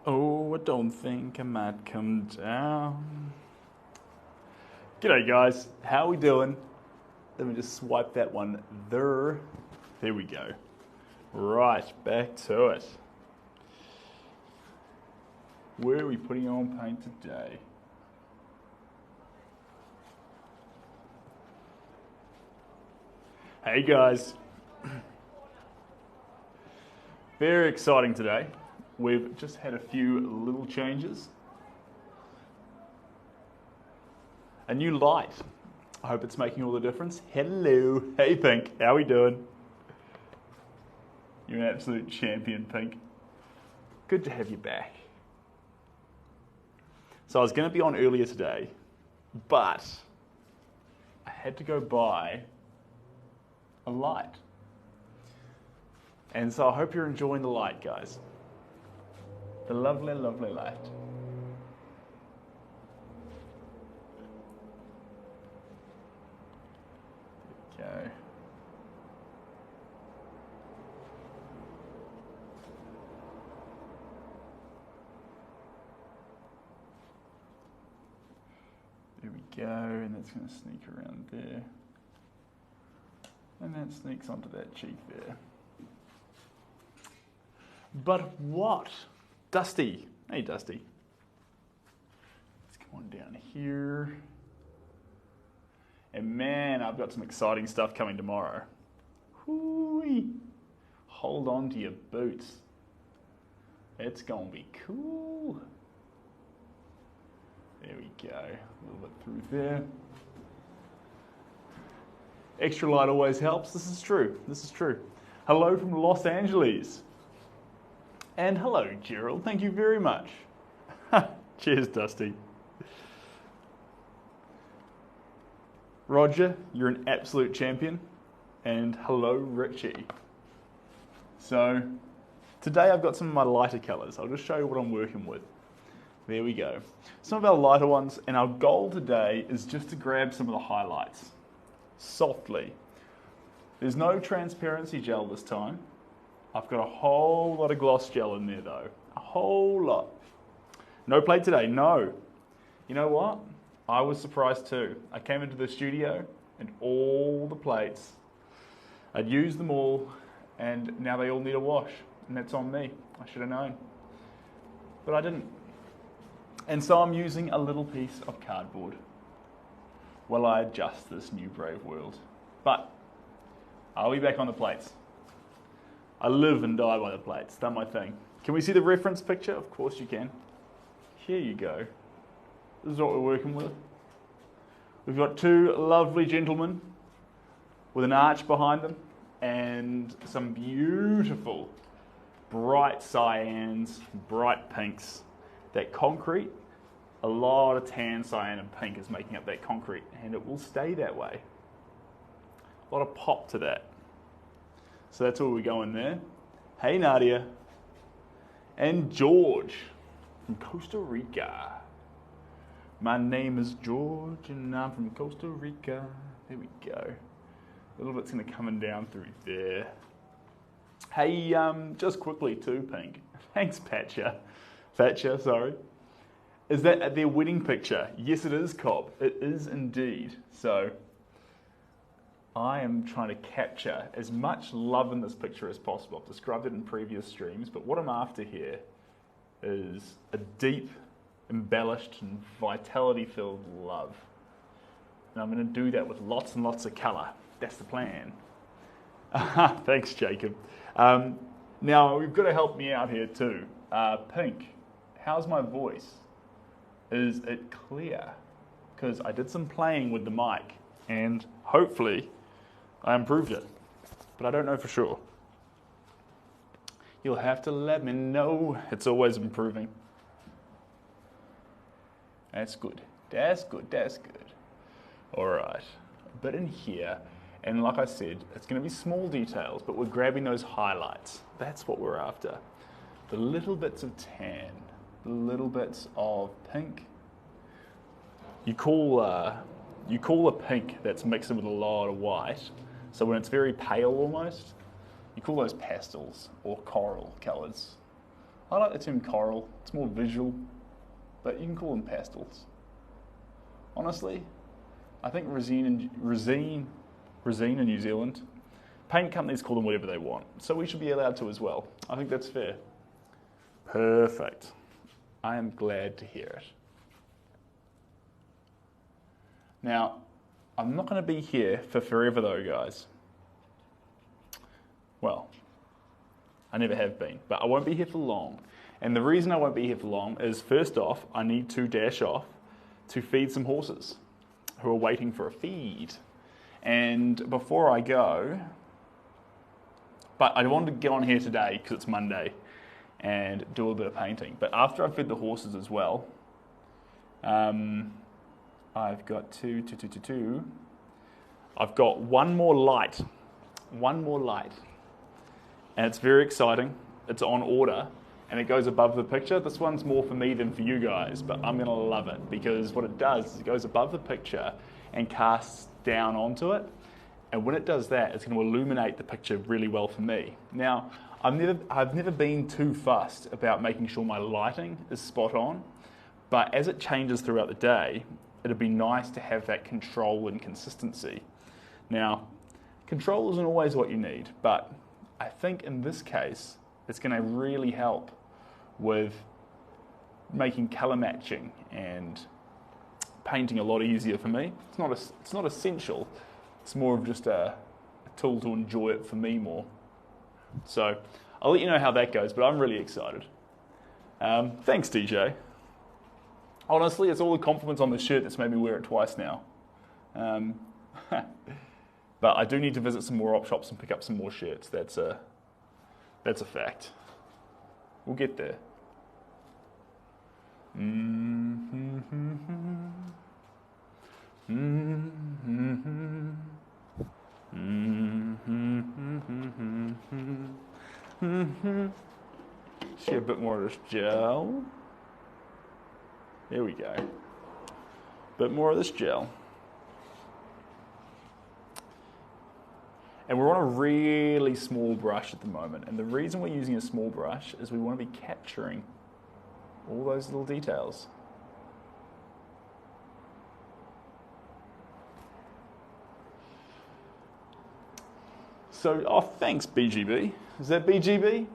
Oh, I don't think I might come down. G'day guys, how we doing? Let me just swipe that one there. There we go. Right, back to it. Where are we putting on paint today? Hey guys. Very exciting today. We've just had a few little changes. A new light. I hope it's making all the difference. Hello. Hey Pink, how we doing? You're an absolute champion, Pink. Good to have you back. So I was going to be on earlier today, but I had to go buy a light. And so I hope you're enjoying the light, guys. The lovely, lovely light. There we go. There we go, and that's going to sneak around there. And that sneaks onto that cheek there. But what? Dusty. Hey, Dusty. Let's come on down here. And man, I've got some exciting stuff coming tomorrow. Hoo-wee. Hold on to your boots. It's going to be cool. There we go. A little bit through there. Extra light always helps. This is true. This is true. Hello from Los Angeles. And hello, Gerald. Thank you very much. Cheers, Dusty. Roger, you're an absolute champion. And hello, Richie. So, today I've got some of my lighter colours. I'll just show you what I'm working with. There we go. Some of our lighter ones, and our goal today is just to grab some of the highlights. Softly. There's no transparency gel this time. I've got a whole lot of gloss gel in there though. A whole lot. No plate today, no. You know what? I was surprised too. I came into the studio and all the plates, I'd used them all and now they all need a wash. And that's on me. I should have known. But I didn't. And so I'm using a little piece of cardboard while I adjust this new brave world. But I'll be back on the plates. I live and die by the plates. Done my thing. Can we see the reference picture? Of course you can. Here you go. This is what we're working with. We've got two lovely gentlemen with an arch behind them and some beautiful bright cyans, bright pinks. That concrete, a lot of tan, cyan and pink is making up that concrete and it will stay that way. A lot of pop to that. So that's where we go in there. Hey Nadia. And George from Costa Rica. My name is George and I'm from Costa Rica. There we go. A little bit's going to come down through there. Hey, just quickly too, Pink. Thanks, Thatcher, sorry. Is that their wedding picture? Yes, it is, Cobb. It is indeed. So I am trying to capture as much love in this picture as possible. I've described it in previous streams, but what I'm after here is a deep, embellished, and vitality-filled love. And I'm going to do that with lots and lots of colour. That's the plan. Thanks, Jacob. Now, you've got to help me out here too. Pink, how's my voice? Is it clear? Because I did some playing with the mic, and hopefully I improved it, but I don't know for sure. You'll have to let me know. It's always improving. That's good. That's good. That's good. All right. A bit in here, and like I said, it's going to be small details, but we're grabbing those highlights. That's what we're after. The little bits of tan, the little bits of pink. You call a pink that's mixed with a lot of white. So when it's very pale almost, you call those pastels or coral colours. I like the term coral. It's more visual, but you can call them pastels. Honestly, I think resin in New Zealand, paint companies call them whatever they want, so we should be allowed to as well. I think that's fair. Perfect. I am glad to hear it. Now, I'm not going to be here for forever though, guys. Well, I never have been, but I won't be here for long. And the reason I won't be here for long is, first off, I need to dash off to feed some horses who are waiting for a feed. And before I go, but I wanted to get on here today because it's Monday and do a bit of painting. But after I've fed the horses as well, I've got I've got one more light. And it's very exciting. It's on order and it goes above the picture. This one's more for me than for you guys, but I'm gonna love it because what it does is it goes above the picture and casts down onto it. And when it does that, it's gonna illuminate the picture really well for me. Now, I've never been too fussed about making sure my lighting is spot on, but as it changes throughout the day, it'd be nice to have that control and consistency. Now, control isn't always what you need, but I think in this case, it's going to really help with making colour matching and painting a lot easier for me. It's not essential. It's more of just a tool to enjoy it for me more. So I'll let you know how that goes, but I'm really excited. Thanks, DJ. Honestly, it's all the compliments on the shirt that's made me wear it twice now. But I do need to visit some more op shops and pick up some more shirts. That's a fact. We'll get there. See a bit more of this gel. There we go. Bit more of this gel. And we're on a really small brush at the moment. And the reason we're using a small brush is we want to be capturing all those little details. So, oh, thanks, BGB. Is that BGB?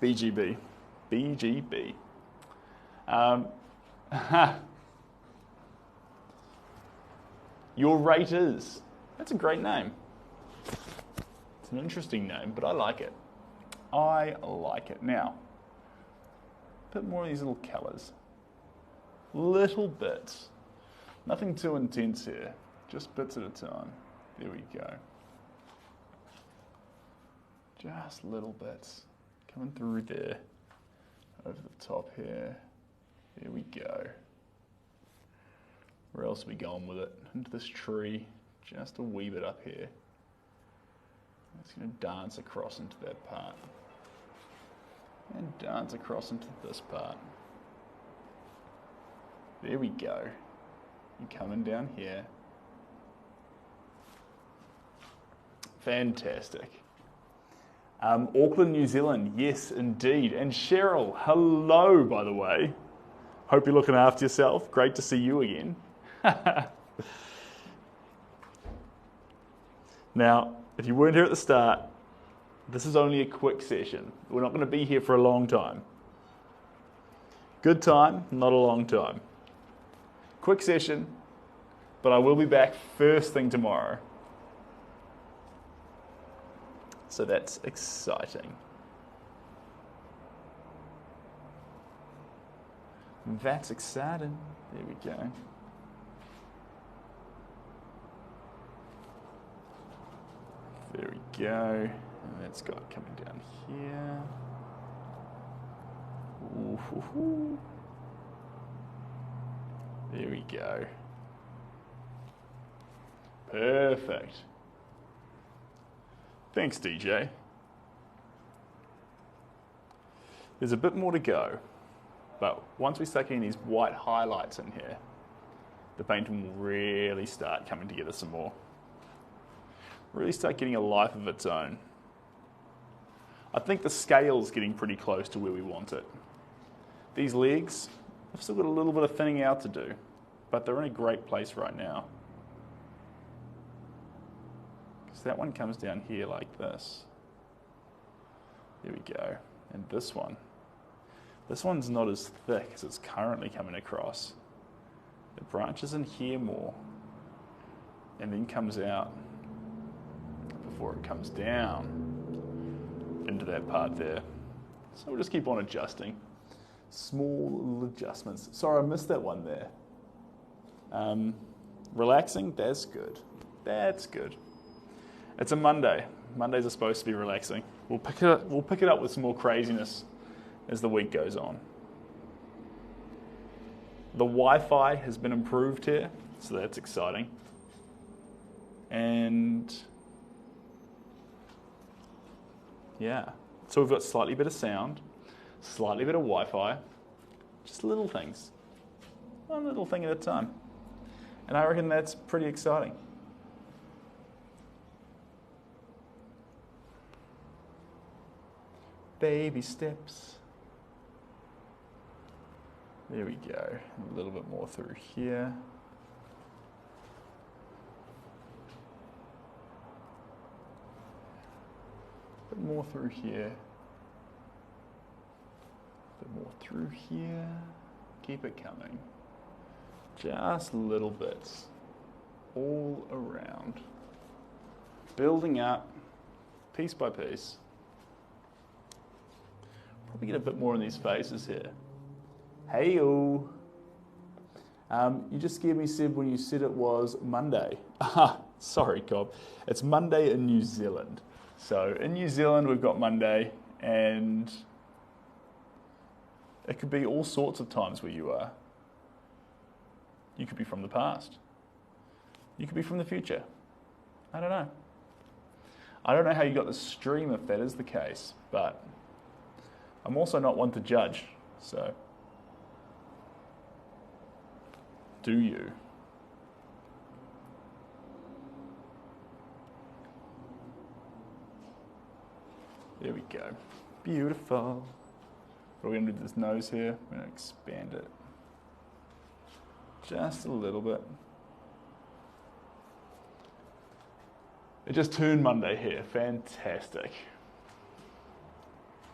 BGB. BGB. Your rate is. That's a great name. It's an interesting name, but I like it. I like it. Now, a bit more of these little colours. Little bits. Nothing too intense here. Just bits at a time. There we go. Just little bits. Coming through there. Over the top here. There we go. Where else are we going with it? Into this tree. Just a wee bit up here. It's going to dance across into that part. And dance across into this part. There we go. And coming down here. Fantastic. Auckland, New Zealand. Yes, indeed. And Cheryl, hello, by the way. Hope you're looking after yourself. Great to see you again. Now, if you weren't here at the start, this is only a quick session. We're not going to be here for a long time. Good time, not a long time. Quick session, but I will be back first thing tomorrow. So that's exciting. That's exciting. There we go. There we go. And that's got coming down here. Ooh. There we go. Perfect. Thanks, DJ. There's a bit more to go, but once we start getting these white highlights in here, the painting will really start coming together some more. Really start getting a life of its own. I think the scale's getting pretty close to where we want it. These legs, I've still got a little bit of thinning out to do, but they're in a great place right now. Because that one comes down here like this. There we go. And this one's not as thick as it's currently coming across. It branches in here more and then comes out before it comes down into that part there. So we'll just keep on adjusting. Small little adjustments. Sorry, I missed that one there. Relaxing, that's good. That's good. It's a Monday. Mondays are supposed to be relaxing. We'll pick it up with some more craziness as the week goes on. The Wi-Fi has been improved here, so that's exciting. And yeah, so we've got slightly better sound, slightly better Wi-Fi, just little things. One little thing at a time. And I reckon that's pretty exciting. Baby steps. There we go. A little bit more through here. A bit more through here. A bit more through here. Keep it coming. Just little bits. All around. Building up piece by piece. Probably get a bit more in these faces here. Hey-o. You just scared me, Seb, when you said it was Monday. Sorry, Cobb. It's Monday in New Zealand. So in New Zealand, we've got Monday, and it could be all sorts of times where you are. You could be from the past. You could be from the future. I don't know. I don't know how you got the stream if that is the case, but I'm also not one to judge, so do you? There we go. Beautiful. What are we going to do with this nose here? We're going to expand it just a little bit. It just turned Monday here. Fantastic.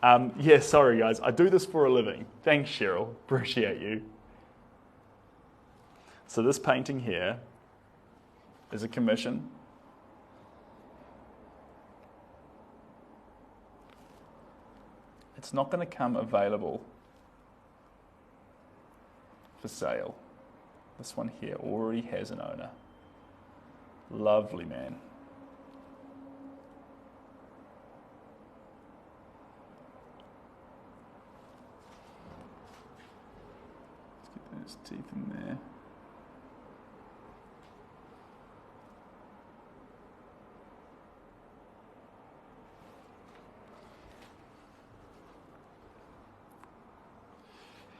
Yeah, sorry guys. I do this for a living. Thanks, Cheryl. Appreciate you. So this painting here is a commission. It's not going to come available for sale. This one here already has an owner. Lovely man. Let's get those teeth in there.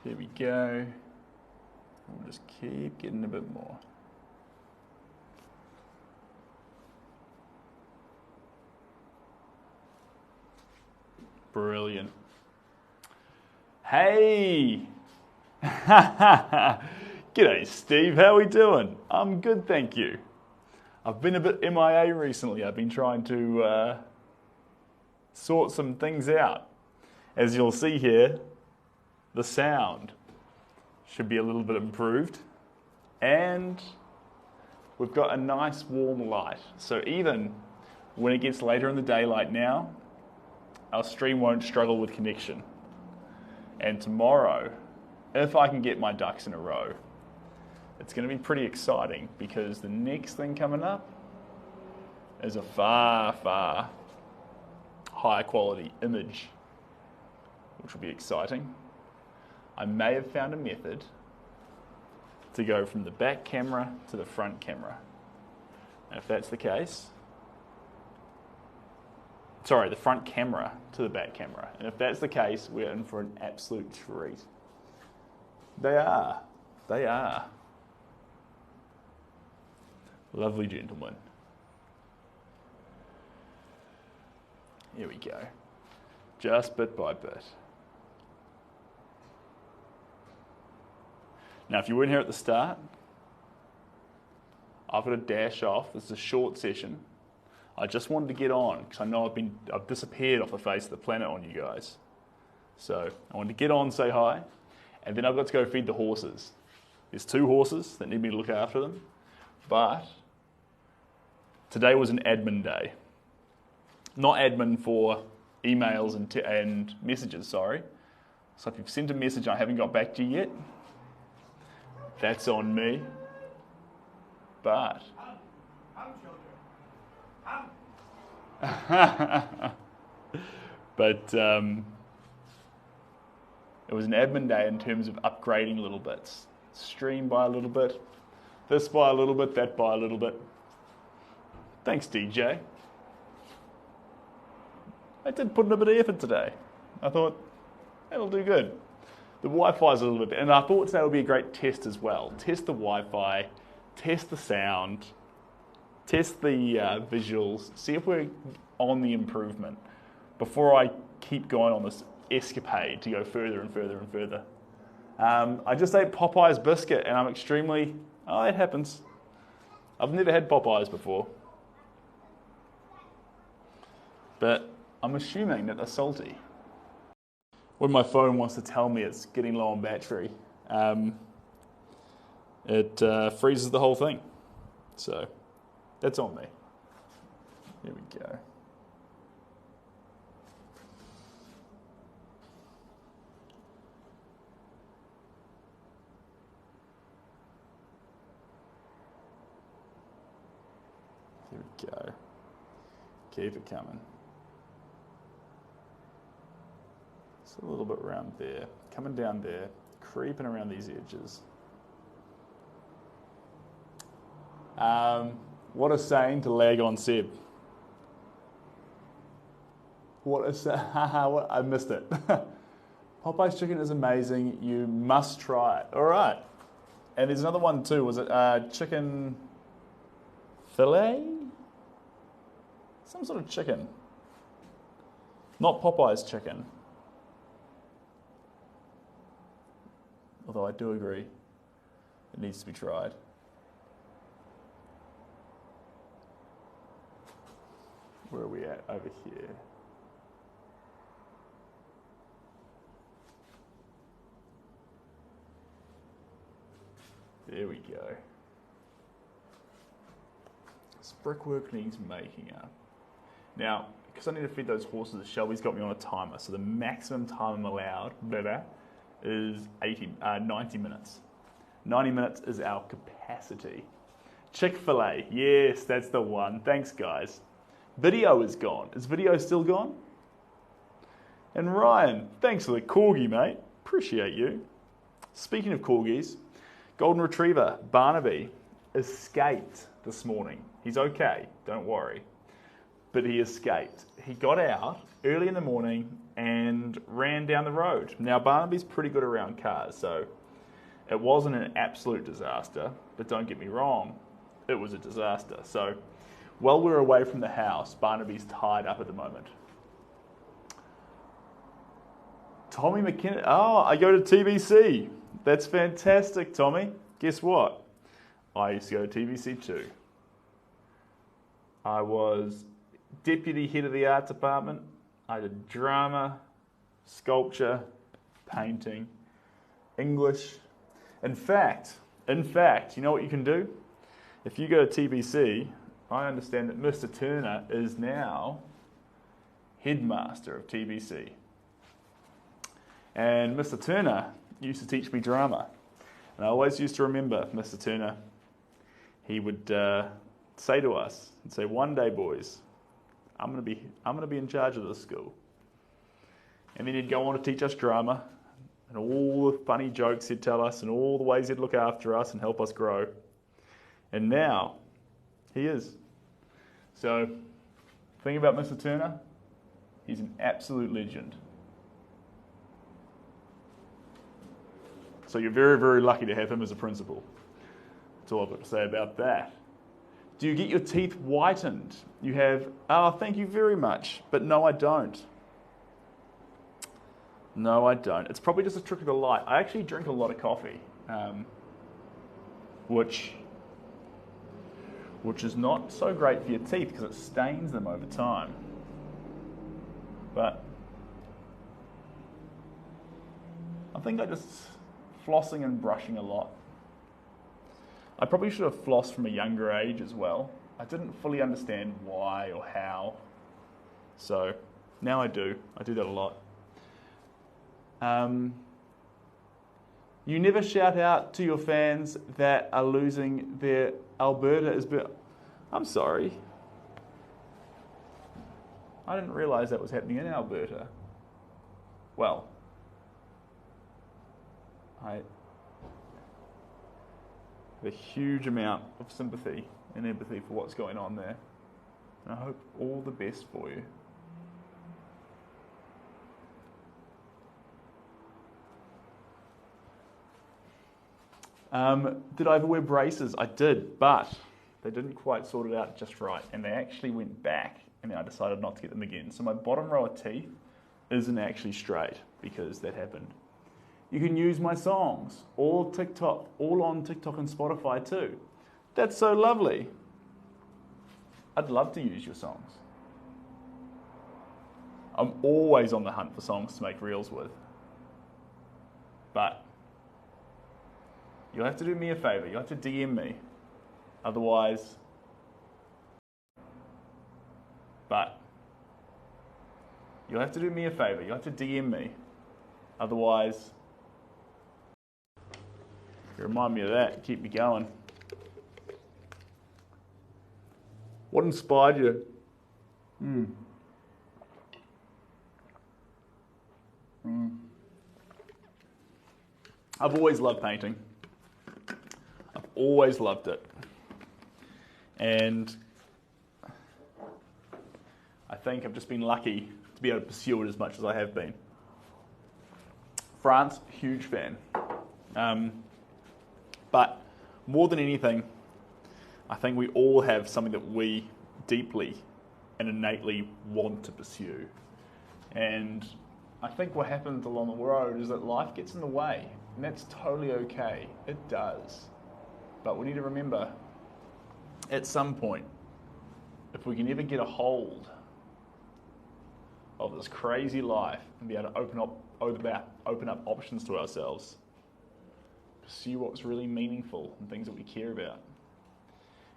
There we go. We'll just keep getting a bit more. Brilliant. Hey! G'day, Steve. How are we doing? I'm good, thank you. I've been a bit MIA recently. I've been trying to sort some things out. As you'll see here, the sound should be a little bit improved, and we've got a nice warm light, so even when it gets later in the day like now, our stream won't struggle with connection. And tomorrow, if I can get my ducks in a row, it's going to be pretty exciting, because the next thing coming up is a far, far higher quality image, which will be exciting. I may have found a method to go from the back camera to the front camera. And if that's the case, sorry, the front camera to the back camera. And if that's the case, we're in for an absolute treat. They are. They are. Lovely gentlemen. Here we go. just bit by bit. Now, if you weren't here at the start, I've got to dash off. This is a short session. I just wanted to get on because I know I've disappeared off the face of the planet on you guys. So I wanted to get on, say hi, and then I've got to go feed the horses. There's 2 horses that need me to look after them, but today was an admin day. Not admin for emails and messages, sorry. So if you've sent a message and I haven't got back to you yet, that's on me. But but it was an admin day in terms of upgrading little bits. Stream by a little bit, this by a little bit, that by a little bit. Thanks, DJ. I did put in a bit of effort today. I thought, that'll do good. The Wi-Fi is a little bit better, and I thought today would be a great test as well. Test the Wi-Fi, test the sound, test the visuals, see if we're on the improvement before I keep going on this escapade to go further and further and further. I just ate Popeye's biscuit and I'm extremely, it happens. I've never had Popeye's before. But I'm assuming that they're salty. When my phone wants to tell me it's getting low on battery, it freezes the whole thing. So that's on me. Here we go. Here we go. Keep it coming. Just a little bit around there. Coming down there. Creeping around these edges. What a saying to lag on Seb. What a saying. I missed it. Popeye's chicken is amazing. You must try it. All right. And there's another one too. Was it chicken fillet? Some sort of chicken. Not Popeye's chicken. Although I do agree, it needs to be tried. Where are we at? Over here. There we go. This brickwork needs making up. Now, because I need to feed those horses, Shelby's got me on a timer, so the maximum time I'm allowed is 90 minutes. 90 minutes is our capacity. Chick-fil-A, yes, that's the one. Thanks, guys. Video is gone. Is video still gone? And Ryan, thanks for the corgi, mate. Appreciate you. Speaking of corgis, Golden Retriever, Barnaby, escaped this morning. He's okay, don't worry. But he escaped. He got out early in the morning and ran down the road. Now, Barnaby's pretty good around cars, so it wasn't an absolute disaster, but don't get me wrong, it was a disaster. So while we're away from the house, Barnaby's tied up at the moment. Tommy McKinnon, I go to TBC. That's fantastic, Tommy. Guess what? I used to go to TBC too. I was deputy head of the art department. I did drama, sculpture, painting, English. In fact, you know what you can do? If you go to TBC, I understand that Mr. Turner is now headmaster of TBC. And Mr. Turner used to teach me drama. And I always used to remember Mr. Turner. He would say to us, he'd say, one day, boys, I'm going to be in charge of this school. And then he'd go on to teach us drama and all the funny jokes he'd tell us and all the ways he'd look after us and help us grow. And now he is. So, the thing about Mr. Turner, he's an absolute legend. So you're very, very lucky to have him as a principal. That's all I've got to say about that. Do you get your teeth whitened? You have, thank you very much, but no, I don't. No, I don't. It's probably just a trick of the light. I actually drink a lot of coffee, which is not so great for your teeth because it stains them over time. But I think I just flossing and brushing a lot. I probably should have flossed from a younger age as well. I didn't fully understand why or how. So now I do. I do that a lot. You never shout out to your fans that are losing their Alberta is. I'm sorry. I didn't realise that was happening in Alberta. Well, I have a huge amount of sympathy and empathy for what's going on there. And I hope all the best for you. Did I ever wear braces? I did, but they didn't quite sort it out just right, and they actually went back, and then I decided not to get them again. So my bottom row of teeth isn't actually straight because that happened. You can use my songs, all on TikTok and Spotify too. That's so lovely. I'd love to use your songs. I'm always on the hunt for songs to make reels with. But you'll have to do me a favour. You'll have to DM me. Otherwise... You'll have to do me a favour. You'll have to DM me. Otherwise... You remind me of that. Keep me going. What inspired you? I've always loved painting. I've always loved it. And I think I've just been lucky to be able to pursue it as much as I have been. France, huge fan. But more than anything, I think we all have something that we deeply and innately want to pursue. And I think what happens along the road is that life gets in the way, and that's totally okay. It does. But we need to remember, at some point, if we can ever get a hold of this crazy life and be able to open up options to ourselves, pursue what's really meaningful and things that we care about.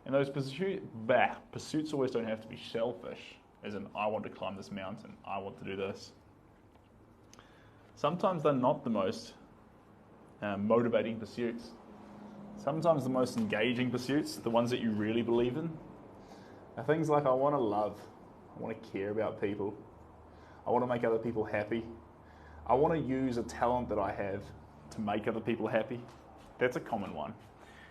And those pursuits always don't have to be selfish, as in, I want to climb this mountain, I want to do this. Sometimes they're not the most motivating pursuits. Sometimes the most engaging pursuits, the ones that you really believe in, are things like, I want to love, I want to care about people, I want to make other people happy, I want to use a talent that I have to make other people happy. That's a common one.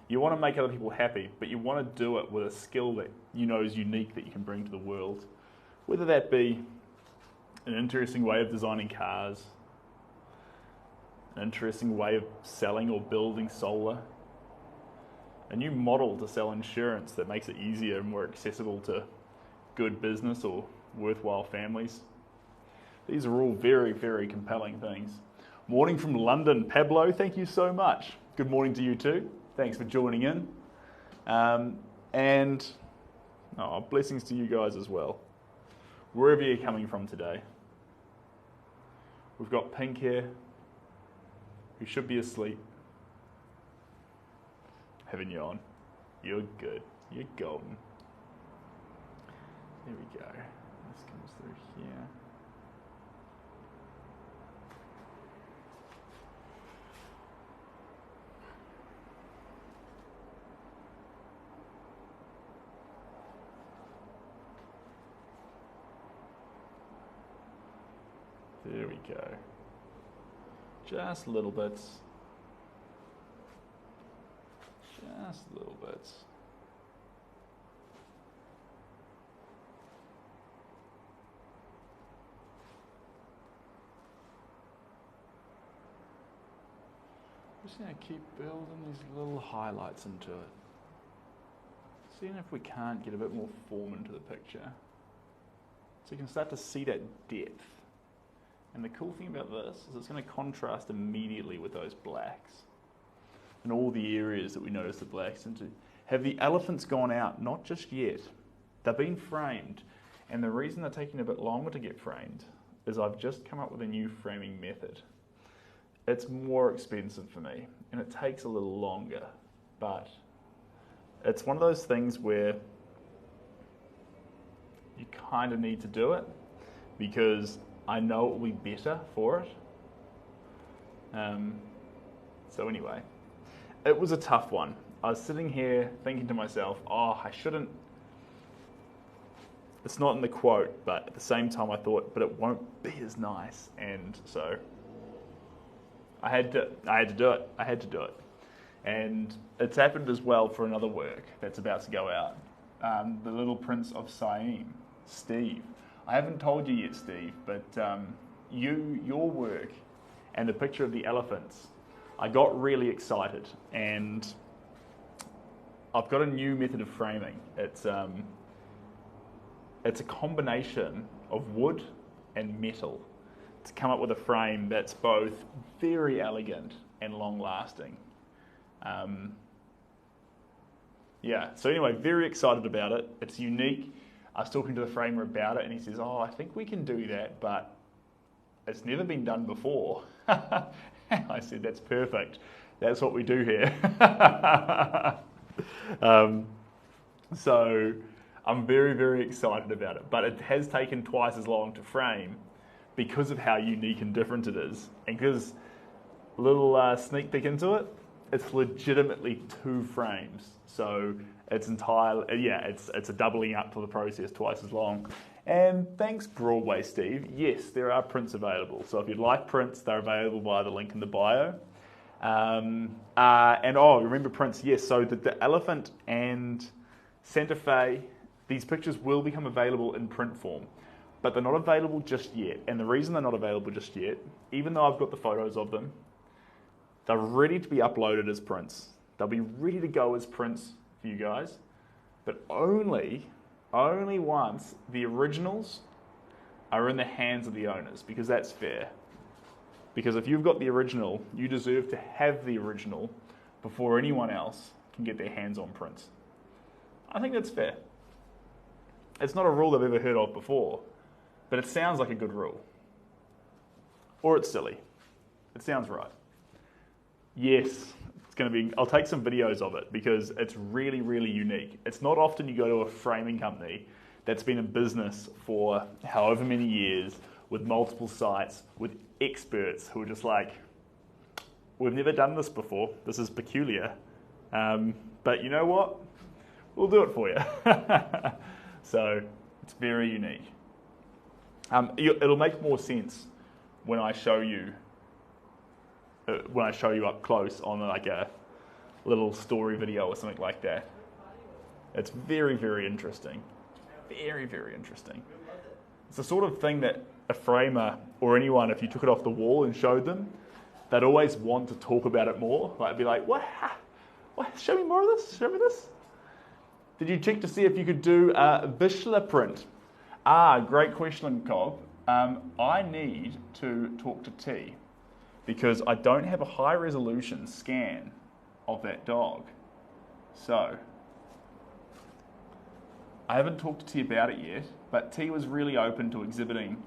You want to make other people happy, but you want to do it with a skill that you know is unique that you can bring to the world. Whether that be an interesting way of designing cars, an interesting way of selling or building solar, a new model to sell insurance that makes it easier and more accessible to good business or worthwhile families. These are all very, very compelling things. Morning from London, Pablo, thank you so much. Good morning to you too. Thanks for joining in. And blessings to you guys as well. Wherever you're coming from today. We've got Pink here, who should be asleep. Having you on. You're good. You're golden. There we go. This comes through here. There we go. Just little bits. Just little bits. Just going to keep building these little highlights into it. Seeing if we can't get a bit more form into the picture. So you can start to see that depth And the cool thing about this is it's going to contrast immediately with those blacks and all the areas that we notice the blacks into. Have the elephants gone out? Not just yet. They've been framed. And the reason they're taking a bit longer to get framed is I've just come up with a new framing method. It's more expensive for me and it takes a little longer, but it's one of those things where you kind of need to do it because I know it will be better for it. So anyway, it was a tough one. I was sitting here thinking to myself, oh, I shouldn't, it's not in the quote, but at the same time I thought, but it won't be as nice. And so I had to do it. I had to do it. And it's happened as well for another work that's about to go out. The Little Prince of Siam, Steve. I haven't told you yet, Steve, but your work and the picture of the elephants, I got really excited, and I've got a new method of framing. It's a combination of wood and metal to come up with a frame that's both very elegant and long-lasting. Yeah, so anyway, very excited about it. It's unique. I was talking to the framer about it and he says, oh, I think we can do that, but it's never been done before. I said, that's perfect. That's what we do here. So I'm very, very excited about it, but it has taken twice as long to frame because of how unique and different it is. And because, little sneak peek into it, it's legitimately 2 frames. So it's entirely, yeah, it's a doubling up for the process, twice as long. And thanks Broadway, Steve. Yes, there are prints available. So if you'd like prints, they're available via the link in the bio. And oh, remember prints, yes. So the elephant and Santa Fe, these pictures will become available in print form, but they're not available just yet. And the reason they're not available just yet, even though I've got the photos of them, they're ready to be uploaded as prints. They'll be ready to go as prints for you guys, but only once the originals are in the hands of the owners, because that's fair. Because if you've got the original, you deserve to have the original before anyone else can get their hands on prints. I think that's fair. It's not a rule I've ever heard of before, but it sounds like a good rule. Or it's silly. It sounds right. Yes, it's going to be, I'll take some videos of it because it's really, really unique. It's not often you go to a framing company that's been in business for however many years with multiple sites, with experts who are just like, we've never done this before, this is peculiar, but you know what? We'll do it for you. So it's very unique. It'll make more sense when I show you up close on like a little story video or something like that. It's very, very interesting. Very, very interesting. It's the sort of thing that a framer or anyone, if you took it off the wall and showed them, they'd always want to talk about it more. Like, be like, what? Show me more of this? Show me this? Did you check to see if you could do a Vishla print? Great question, Cobb. I need to talk to T because I don't have a high resolution scan of that dog. So, I haven't talked to T about it yet, but T was really open to exhibiting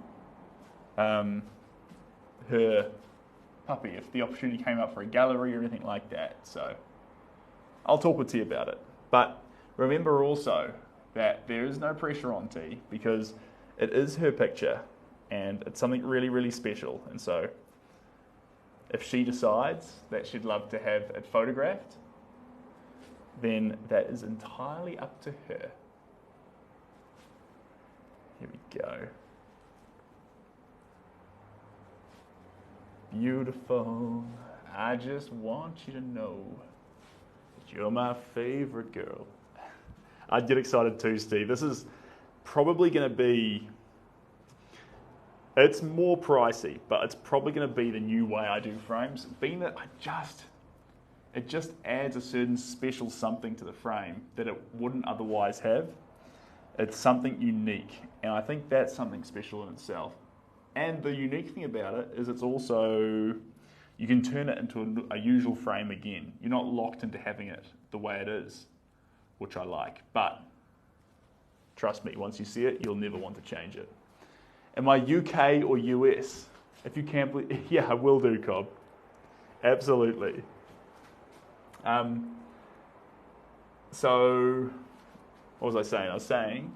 her puppy if the opportunity came up for a gallery or anything like that. So, I'll talk with T about it. But remember also that there is no pressure on T because it is her picture and it's something really, really special. And so if she decides that she'd love to have it photographed, then that is entirely up to her. Here we go. Beautiful. I just want you to know that you're my favorite girl. I'd get excited too, Steve. This is probably going to be, it's more pricey, but it's probably going to be the new way I do frames. Being that it just adds a certain special something to the frame that it wouldn't otherwise have. It's something unique, and I think that's something special in itself. And the unique thing about it is it's also, you can turn it into a usual frame again. You're not locked into having it the way it is, which I like. But trust me, once you see it, you'll never want to change it. Am I UK or US? If you can't believe, yeah, I will do, Cobb. Absolutely. So, what was I saying? I was saying,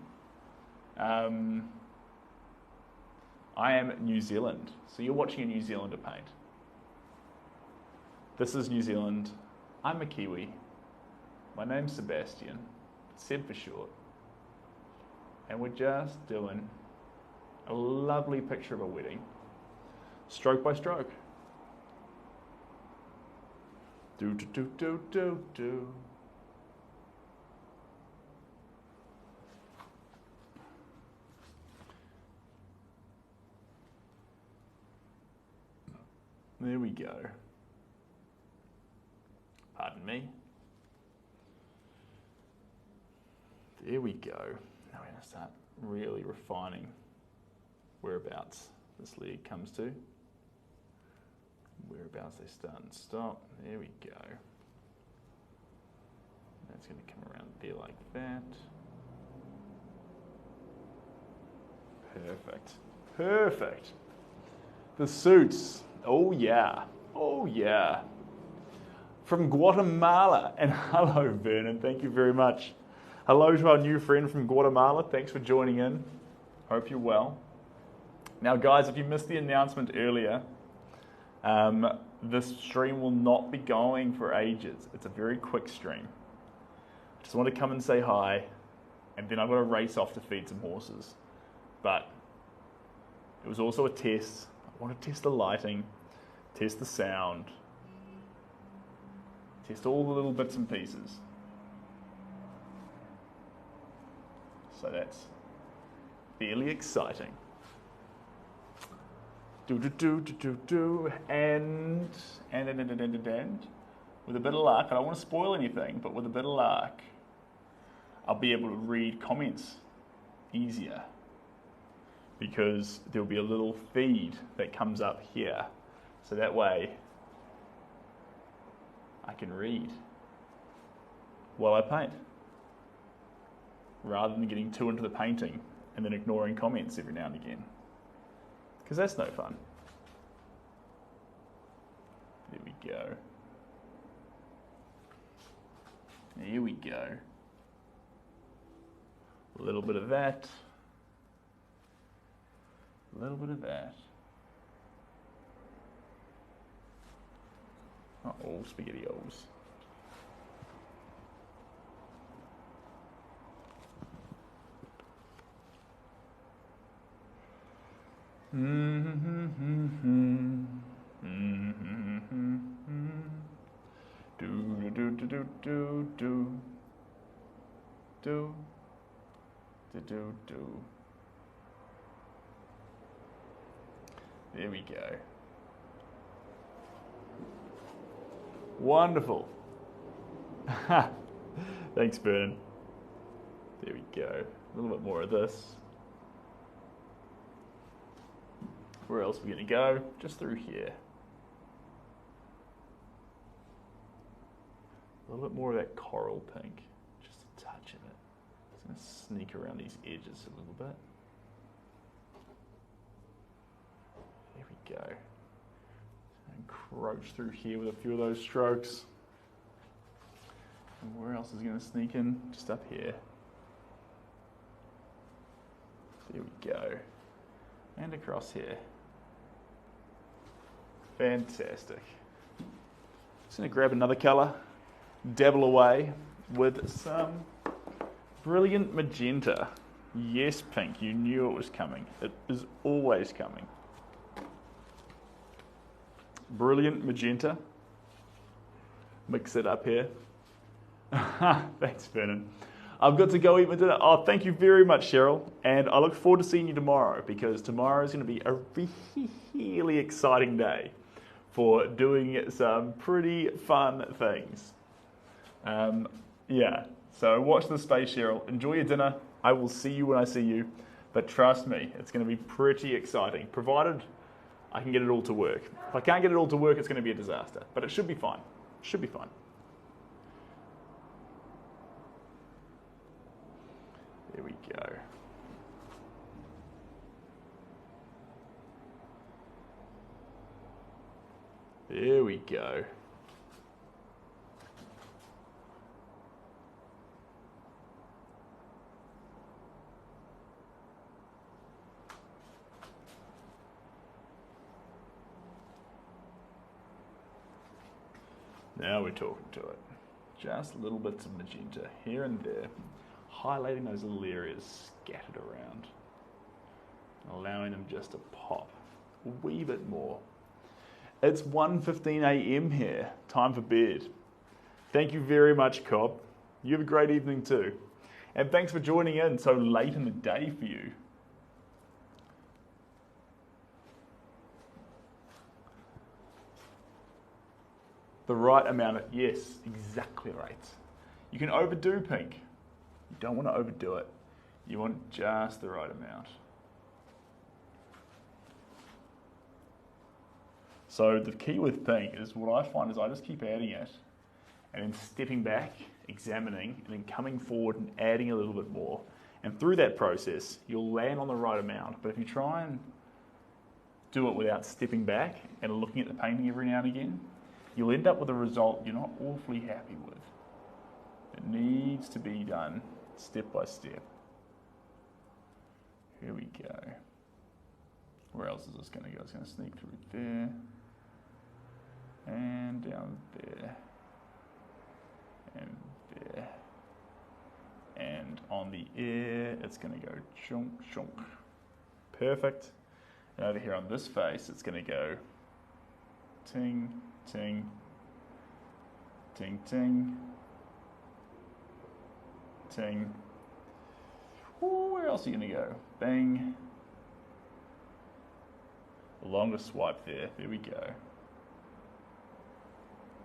I am New Zealand. So you're watching a New Zealander paint. This is New Zealand. I'm a Kiwi. My name's Sebastian, Seb for short. And we're just doing a lovely picture of a wedding, stroke by stroke. Do, do, do, do, do, do. There we go. Pardon me. There we go. Now we're going to start really refining whereabouts this leg comes to. Whereabouts they start and stop. There we go. That's going to come around there like that. Perfect. Perfect. The suits. Oh yeah. Oh yeah. From Guatemala. And hello, Vernon. Thank you very much. Hello to our new friend from Guatemala. Thanks for joining in. Hope you're well. Now, guys, if you missed the announcement earlier, this stream will not be going for ages. It's a very quick stream. I just want to come and say hi, and then I've got to race off to feed some horses. But it was also a test. I want to test the lighting, test the sound, test all the little bits and pieces. So that's fairly exciting. And with a bit of luck, I don't want to spoil anything, but with a bit of luck, I'll be able to read comments easier because there'll be a little feed that comes up here. So that way I can read while I paint, rather than getting too into the painting and then ignoring comments every now and again, because that's no fun. There we go. There we go. A little bit of that. A little bit of that. Not all SpaghettiOs. Do. There we go. Wonderful. Thanks, Vernon. There we go. A little bit more of this. Where else are we going to go? Just through here. A little bit more of that coral pink. Just a touch of it. Just going to sneak around these edges a little bit. There we go. Encroach through here with a few of those strokes. And where else is going to sneak in? Just up here. There we go. And across here. Fantastic. Just going to grab another colour, dabble away with some brilliant magenta. Yes, pink, you knew it was coming. It is always coming. Brilliant magenta. Mix it up here. Thanks, Vernon. I've got to go eat my dinner. Oh, thank you very much, Cheryl. And I look forward to seeing you tomorrow, because tomorrow is going to be a really exciting day for doing some pretty fun things. Yeah, so watch this space, Cheryl. Enjoy your dinner. I will see you when I see you. But trust me, it's going to be pretty exciting, provided I can get it all to work. If I can't get it all to work, it's going to be a disaster. But it should be fine. Should be fine. There we go. There we go. Now we're talking to it. Just little bits of magenta here and there, highlighting those little areas scattered around, allowing them just to pop a wee bit more. It's 1:15 a.m. here, time for bed. Thank you very much, Cobb. You have a great evening too. And thanks for joining in so late in the day for you. The right amount of, yes, exactly right. You can overdo pink. You don't want to overdo it. You want just the right amount. So the key with pink is what I find is I just keep adding it and then stepping back, examining, and then coming forward and adding a little bit more. And through that process, you'll land on the right amount. But if you try and do it without stepping back and looking at the painting every now and again, you'll end up with a result you're not awfully happy with. It needs to be done step by step. Here we go. Where else is this going to go? It's going to sneak through there, and down there, and there. And on the air, it's going to go chunk, chunk. Perfect. And over here on this face, it's going to go ting, ting, ting, ting, ting. Ooh, where else are you going to go? Bang. A longer swipe there. There we go.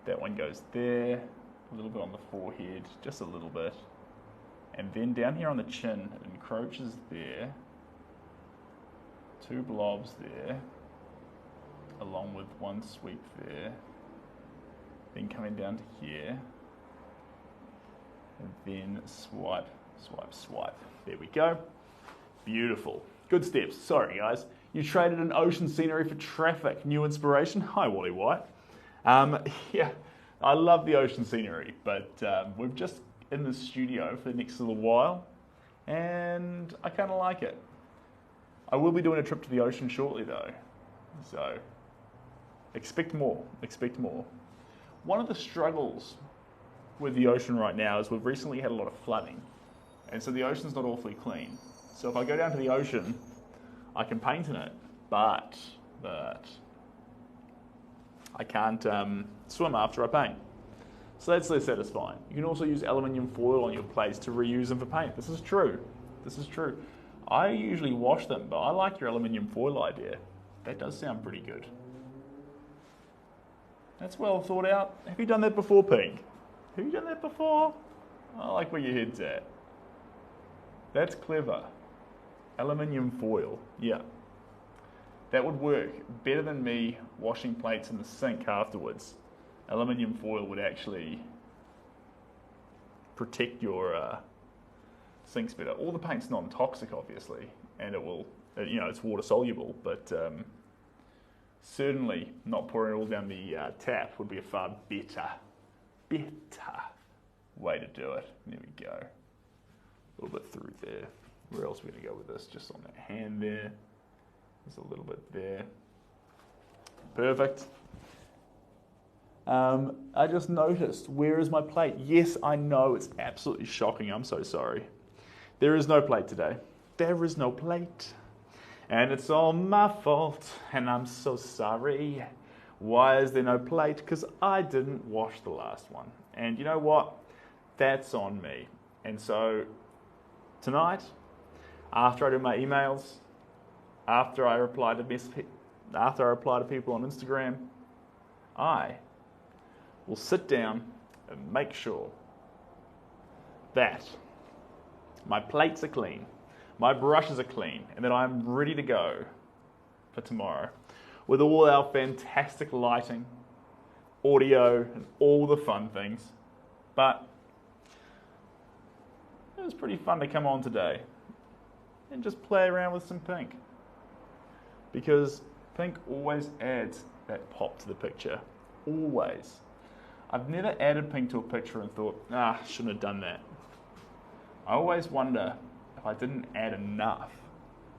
That one goes there. A little bit on the forehead. Just a little bit. And then down here on the chin, it encroaches there. Two blobs there. Along with one sweep there. Then coming down to here. And then swipe, swipe, swipe. There we go. Beautiful. Good steps. Sorry, guys. You traded an ocean scenery for traffic. New inspiration? Hi, Wally White. Yeah, I love the ocean scenery, but we're just in the studio for the next little while, and I kind of like it. I will be doing a trip to the ocean shortly, though, so expect more, expect more. One of the struggles with the ocean right now is we've recently had a lot of flooding, and so the ocean's not awfully clean. So if I go down to the ocean, I can paint in it, but I can't swim after I paint. So that's less satisfying. You can also use aluminium foil on your plates to reuse them for paint. This is true. This is true. I usually wash them, but I like your aluminium foil idea. That does sound pretty good. That's well thought out. Have you done that before, Pink? Have you done that before? I like where your head's at. That's clever. Aluminium foil, yeah. That would work better than me washing plates in the sink afterwards. Aluminium foil would actually protect your sinks better. All the paint's non-toxic, obviously, and it will, you know, it's water soluble, but certainly not pouring it all down the tap would be a far better way to do it. There we go. A little bit through there. Where else are we going to go with this? Just on that hand there. There's a little bit there. Perfect. I just noticed, where is my plate? Yes, I know, it's absolutely shocking. I'm so sorry. There is no plate today. There is no plate. And it's all my fault, and I'm so sorry. Why is there no plate? Because I didn't wash the last one. And you know what? That's on me. And so tonight, after I do my emails, after I reply to people on Instagram, I will sit down and make sure that my plates are clean, my brushes are clean, and that I'm ready to go for tomorrow with all our fantastic lighting, audio, and all the fun things. But it was pretty fun to come on today and just play around with some pink, because pink always adds that pop to the picture. Always. I've never added pink to a picture and thought, shouldn't have done that. I always wonder if I didn't add enough.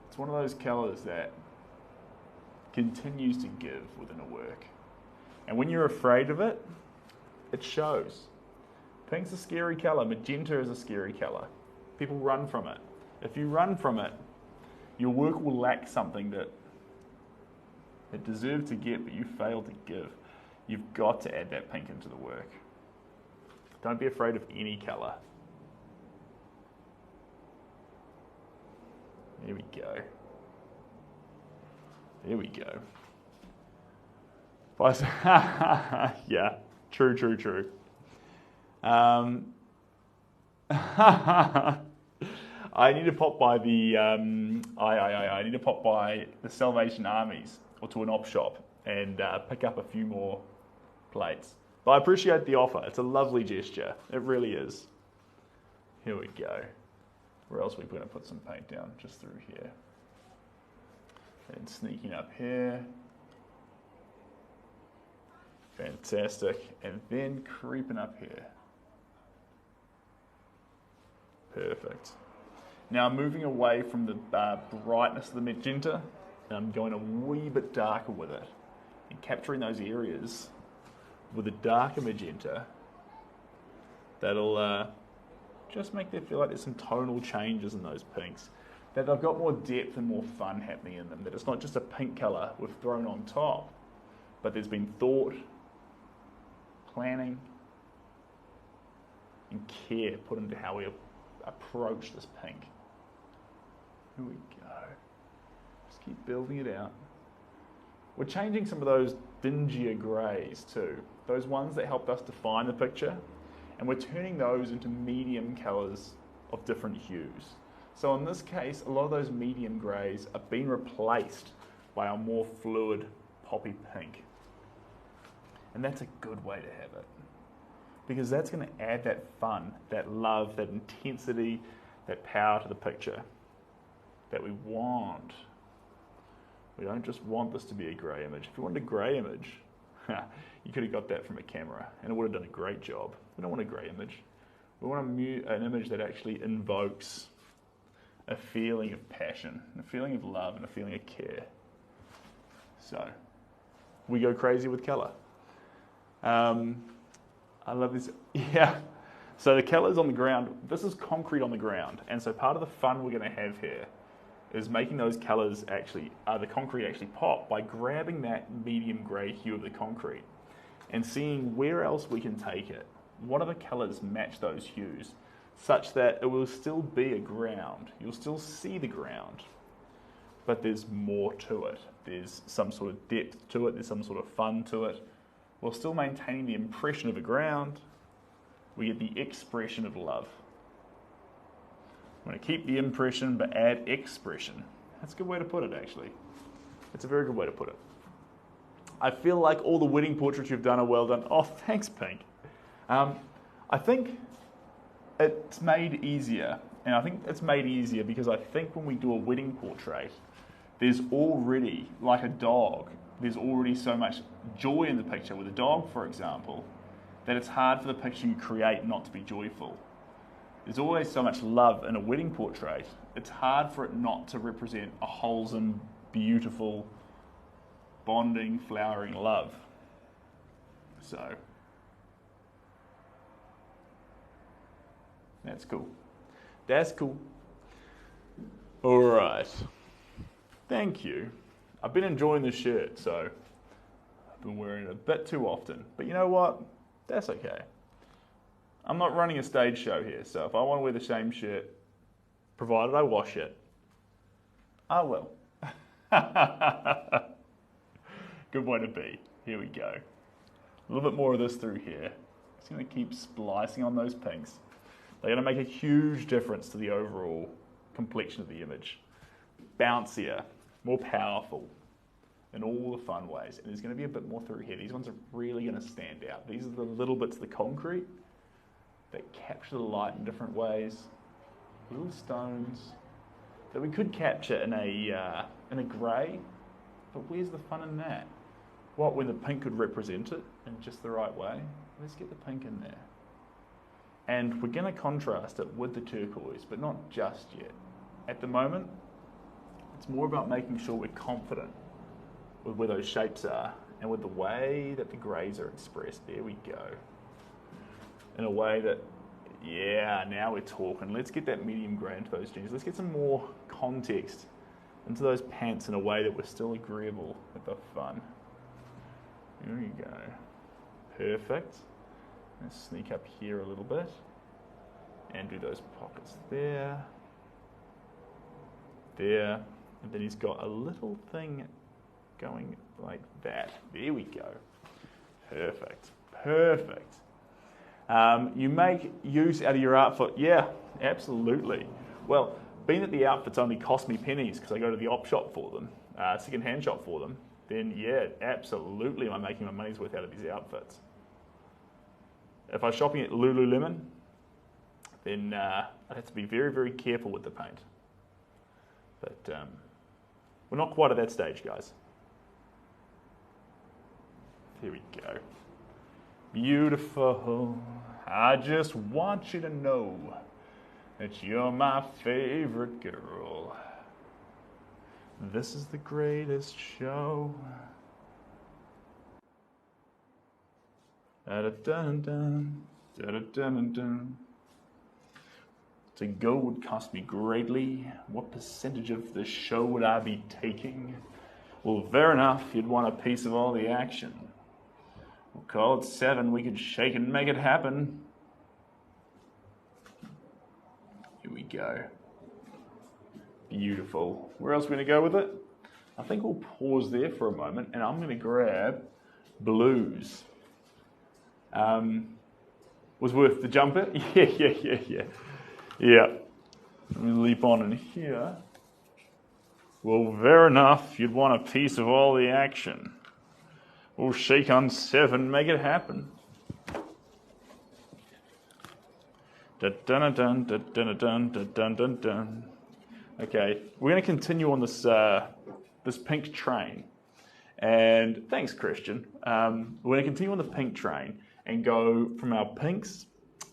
It's one of those colours that continues to give within a work. And when you're afraid of it, it shows. Pink's a scary colour. Magenta is a scary colour. People run from it. If you run from it, your work will lack something that it deserved to get, but you failed to give. You've got to add that pink into the work. Don't be afraid of any colour. There we go. There we go. Yeah, true. I need to pop by the I need to pop by the Salvation Armies or to an op shop and pick up a few more plates. But I appreciate the offer. It's a lovely gesture. It really is. Here we go. Where else are we going to put some paint down? Just through here. And sneaking up here. Fantastic. And then creeping up here. Perfect. Now I'm moving away from the brightness of the magenta, and I'm going a wee bit darker with it. And capturing those areas with a darker magenta, that'll just make there feel like there's some tonal changes in those pinks. That they've got more depth and more fun happening in them. That it's not just a pink colour we've thrown on top, but there's been thought, planning, and care put into how we approach this pink. Here we go. Just keep building it out. We're changing some of those dingier greys too. Those ones that helped us define the picture. And we're turning those into medium colours of different hues. So in this case, a lot of those medium greys are being replaced by our more fluid poppy pink. And that's a good way to have it. Because that's going to add that fun, that love, that intensity, that power to the picture that we want. We don't just want this to be a grey image. If you wanted a grey image, you could have got that from a camera and it would have done a great job. We don't want a grey image. We want an image that actually invokes a feeling of passion, a feeling of love, and a feeling of care. So, we go crazy with colour. I love this. Yeah. So the colours on the ground, this is concrete on the ground. And so part of the fun we're going to have here is making those colours actually, the concrete actually pop by grabbing that medium grey hue of the concrete and seeing where else we can take it. What other colours match those hues such that it will still be a ground. You'll still see the ground, but there's more to it. There's some sort of depth to it. There's some sort of fun to it. While still maintaining the impression of a ground, we get the expression of love. I'm going to keep the impression but add expression. That's a good way to put it, actually. It's a very good way to put it. I feel like all the wedding portraits you've done are well done. Oh, thanks, Pink. I think it's made easier. And I think it's made easier because I think when we do a wedding portrait, there's already, like a dog, there's already so much joy in the picture with a dog, for example, that it's hard for the picture you create not to be joyful. There's always so much love in a wedding portrait, it's hard for it not to represent a wholesome, beautiful, bonding, flowering love. So, that's cool. That's cool. All right. Thank you. I've been enjoying this shirt, so I've been wearing it a bit too often. But you know what? That's okay. I'm not running a stage show here, so if I want to wear the same shirt, provided I wash it, I will. Good way to be. Here we go. A little bit more of this through here. Just going to keep splicing on those pinks. They're going to make a huge difference to the overall complexion of the image. Bouncier, more powerful in all the fun ways. And there's going to be a bit more through here. These ones are really going to stand out. These are the little bits of the concrete that capture the light in different ways. Little stones that we could capture in a grey, but where's the fun in that? What, when the pink could represent it in just the right way? Let's get the pink in there. And we're going to contrast it with the turquoise, but not just yet. At the moment, it's more about making sure we're confident with where those shapes are and with the way that the greys are expressed. There we go. In a way that, yeah, now we're talking. Let's get that medium grey into those jeans. Let's get some more context into those pants in a way that we're still agreeable with the fun. There you go. Perfect. Let's sneak up here a little bit and do those pockets there. There. And then he's got a little thing going like that. There we go. Perfect. Perfect. You make use out of your outfit. Yeah, absolutely. Well, being that the outfits only cost me pennies because I go to the op shop for them, second-hand shop for them, then yeah, absolutely I'm making my money's worth out of these outfits. If I was shopping at Lululemon, then I'd have to be very, very careful with the paint. But we're not quite at that stage, guys. Here we go. Beautiful. I just want you to know that you're my favorite girl. This is the greatest show. Da-da-dun-dun, da-da-dun-dun. To go would cost me greatly. What percentage of the show would I be taking? Well, fair enough, you'd want a piece of all the action. We'll call it 7, we could shake and make it happen. Here we go. Beautiful. Where else are we going to go with it? I think we'll pause there for a moment and I'm going to grab blues. Was worth the jumper? Yeah. Let me leap on in here. Well, fair enough. You'd want a piece of all the action. We'll shake on 7, make it happen. Dun-dun-dun, dun-dun-dun, dun-dun-dun. Okay, we're going to continue on this this pink train. And thanks, Christian. We're going to continue on the pink train and go from our pinks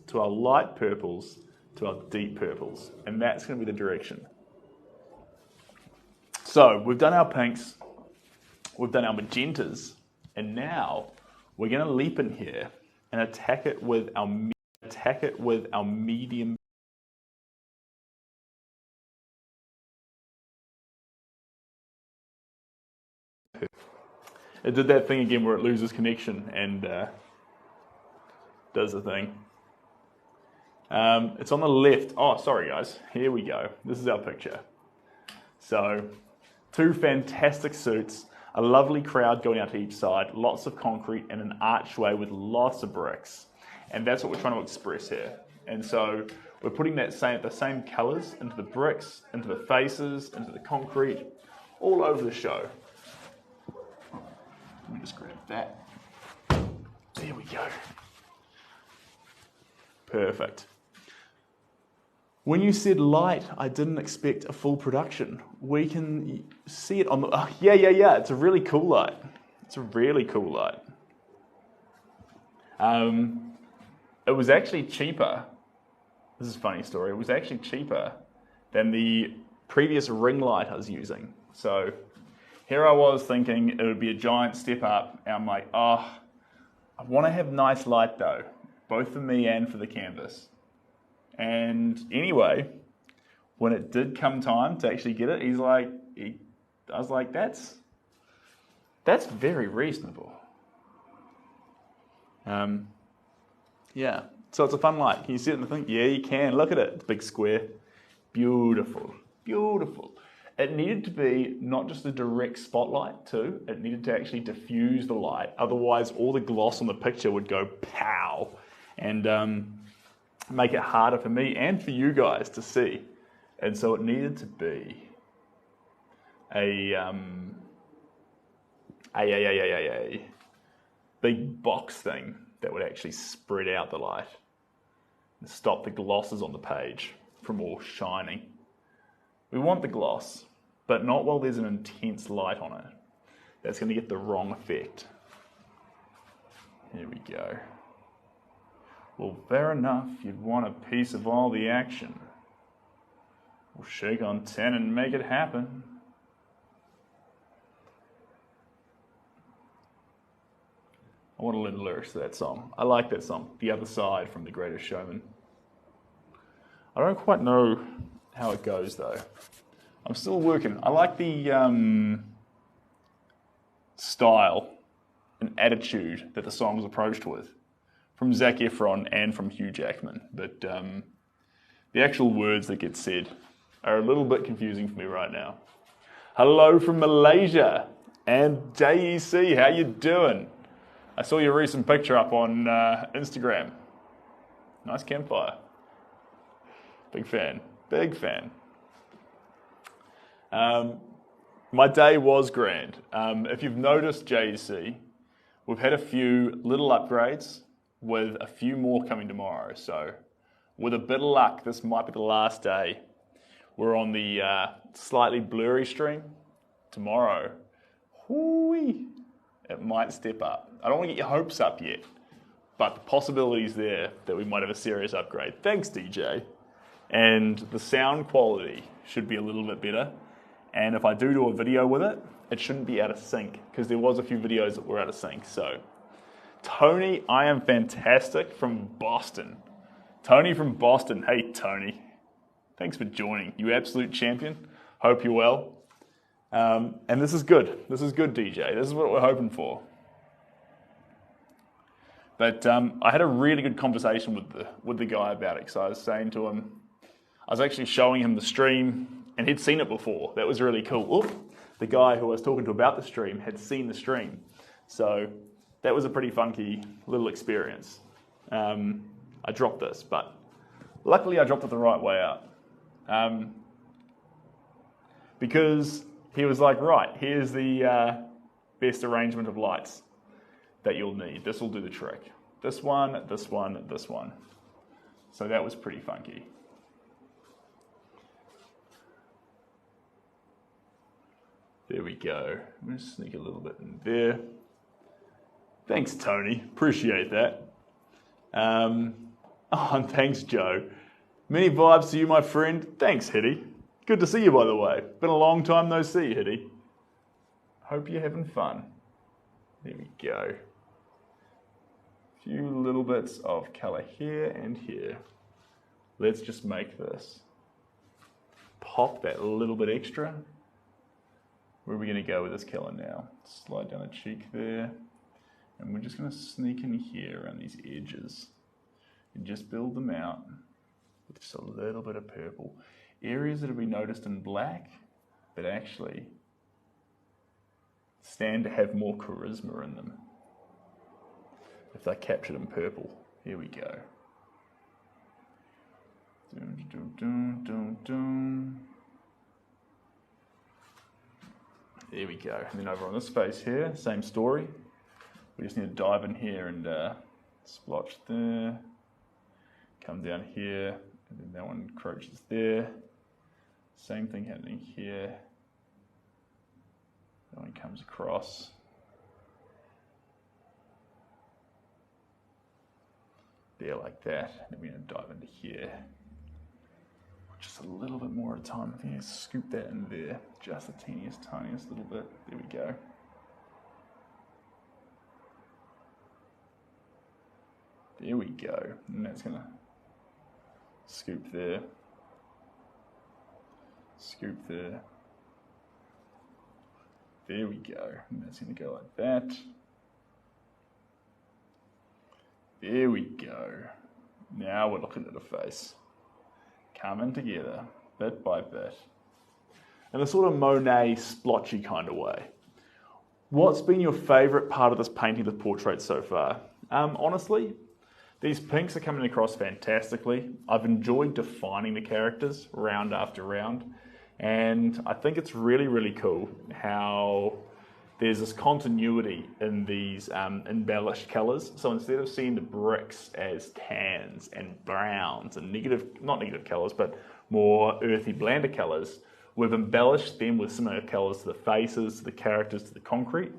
to our light purples to our deep purples. And that's going to be the direction. So we've done our pinks, we've done our magentas, and now we're going to leap in here and attack it with our medium. It did that thing again where it loses connection and does the thing. It's on the left. Oh, sorry guys. Here we go. This is our picture. So, 2 fantastic suits, a lovely crowd going out to each side, lots of concrete and an archway with lots of bricks. And that's what we're trying to express here. And so we're putting the same colours into the bricks, into the faces, into the concrete, all over the show. Let me just grab that. There we go. Perfect. When you said light, I didn't expect a full production. We can see it on the... Oh, yeah. It's a really cool light. It's a really cool light. It was actually cheaper. This is a funny story. It was actually cheaper than the previous ring light I was using. So here I was thinking it would be a giant step up. And I'm like, oh, I want to have nice light though, both for me and for the canvas. And anyway, when it did come time to actually get it, I was like, that's very reasonable. Yeah, so it's a fun light. Can you see it in the thing? Yeah, you can. Look at it. It's a big square. Beautiful, beautiful. It needed to be not just a direct spotlight too. It needed to actually diffuse the light. Otherwise, all the gloss on the picture would go pow and make it harder for me and for you guys to see. And so it needed to be a big box thing that would actually spread out the light and stop the glosses on the page from all shining. We want the gloss, but not while there's an intense light on it. That's going to get the wrong effect. Here we go. Well, fair enough, you'd want a piece of all the action. We'll shake on 10 and make it happen. I want to learn the lyrics to that song. I like that song, The Other Side from The Greatest Showman. I don't quite know how it goes though. I'm still working. I like the style and attitude that the song's approached with from Zac Efron and from Hugh Jackman. But the actual words that get said are a little bit confusing for me right now. Hello from Malaysia and JEC, how you doing? I saw your recent picture up on Instagram. Nice campfire. Big fan, big fan. My day was grand. If you've noticed JEC, we've had a few little upgrades with a few more coming tomorrow. So with a bit of luck, this might be the last day. We're on the slightly blurry stream. Tomorrow, whoo-wee, it might step up. I don't want to get your hopes up yet, but the possibility's there that we might have a serious upgrade. Thanks, DJ. And the sound quality should be a little bit better. And if I do a video with it, it shouldn't be out of sync, because there was a few videos that were out of sync. So, Tony, I am fantastic from Boston. Tony from Boston. Hey, Tony. Thanks for joining. You absolute champion. Hope you're well. And this is good. This is good, DJ. This is what we're hoping for. But I had a really good conversation with the guy about it. So I was saying to him, I was actually showing him the stream, and he'd seen it before. That was really cool. Oop, the guy who I was talking to about the stream had seen the stream. So that was a pretty funky little experience. I dropped this, but luckily I dropped it the right way out. Because he was like, right, here's the best arrangement of lights that you'll need. This will do the trick. This one, this one, this one. So that was pretty funky. There we go. I'm going to sneak a little bit in there. Thanks, Tony. Appreciate that. And thanks, Joe. Many vibes to you, my friend. Thanks, Hitty. Good to see you, by the way. Been a long time no see, Hitty. Hope you're having fun. There we go. A few little bits of colour here and here. Let's just make this pop that little bit extra. Where are we going to go with this colour now? Slide down the cheek there. And we're just going to sneak in here around these edges. And just build them out with just a little bit of purple. Areas that will be noticed in black, but actually stand to have more charisma in them if they're captured in purple. Here we go. Dun, dun, dun, dun, dun. There we go. And then over on this face here, same story. We just need to dive in here and splotch there. Come down here, and then that one encroaches there. Same thing happening here. That one comes across. There like that. And then we're going to dive into here. Just a little bit more at a time. I think I scoop that in there. Just the teeniest, tiniest little bit. There we go. There we go. And that's going to scoop there. Scoop there. There we go. And that's going to go like that. There we go. Now we're looking at the face. Coming together, bit by bit. In a sort of Monet splotchy kind of way. What's been your favourite part of this painting, the portrait so far? Honestly, These pinks are coming across fantastically. I've enjoyed defining the characters round after round, and I think it's really, really cool how there's this continuity in these embellished colours. So instead of seeing the bricks as tans and browns and not negative colours, but more earthy, blander colours, we've embellished them with similar colours to the faces, to the characters, to the concrete.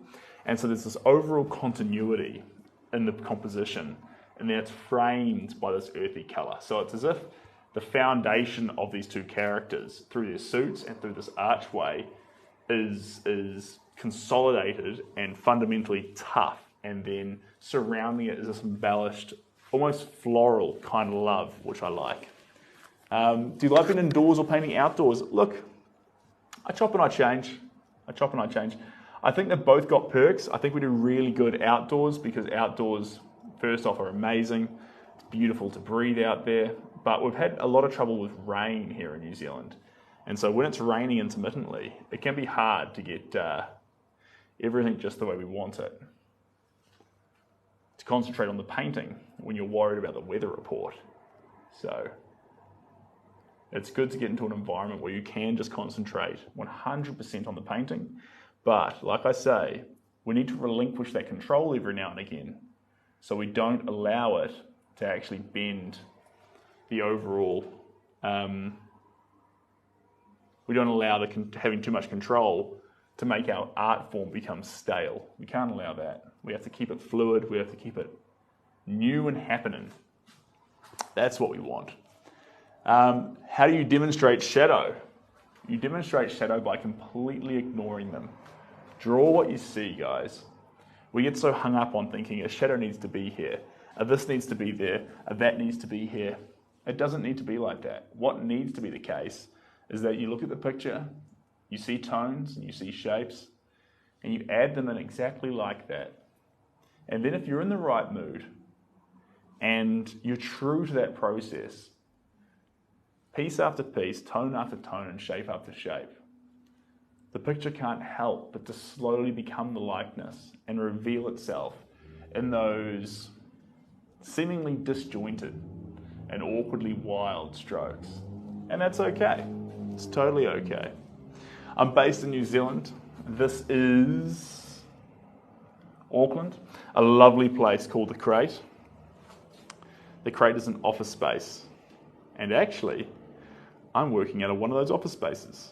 And so there's this overall continuity in the composition, and then it's framed by this earthy colour. So it's as if the foundation of these two characters, through their suits and through this archway, is consolidated and fundamentally tough, and then surrounding it is this embellished, almost floral kind of love, which I like. Do you like being indoors or painting outdoors? Look, I chop and I change. I think they've both got perks. I think we do really good outdoors because outdoors, first off, are amazing. It's beautiful to breathe out there, but we've had a lot of trouble with rain here in New Zealand. And so when it's raining intermittently, it can be hard to get everything just the way we want it. To concentrate on the painting when you're worried about the weather report. So it's good to get into an environment where you can just concentrate 100% on the painting. But like I say, we need to relinquish that control every now and again, so we don't allow it to actually bend the overall. We don't allow having too much control to make our art form become stale. We can't allow that. We have to keep it fluid. We have to keep it new and happening. That's what we want. How do you demonstrate shadow? You demonstrate shadow by completely ignoring them. Draw what you see, guys. We get so hung up on thinking a shadow needs to be here, this needs to be there, that needs to be here. It doesn't need to be like that. What needs to be the case is that you look at the picture, you see tones and you see shapes, and you add them in exactly like that. And then if you're in the right mood and you're true to that process, piece after piece, tone after tone, and shape after shape, the picture can't help but to slowly become the likeness and reveal itself in those seemingly disjointed and awkwardly wild strokes. And that's okay. It's totally okay. I'm based in New Zealand. This is Auckland, a lovely place called The Crate. The Crate is an office space. And actually, I'm working out of one of those office spaces.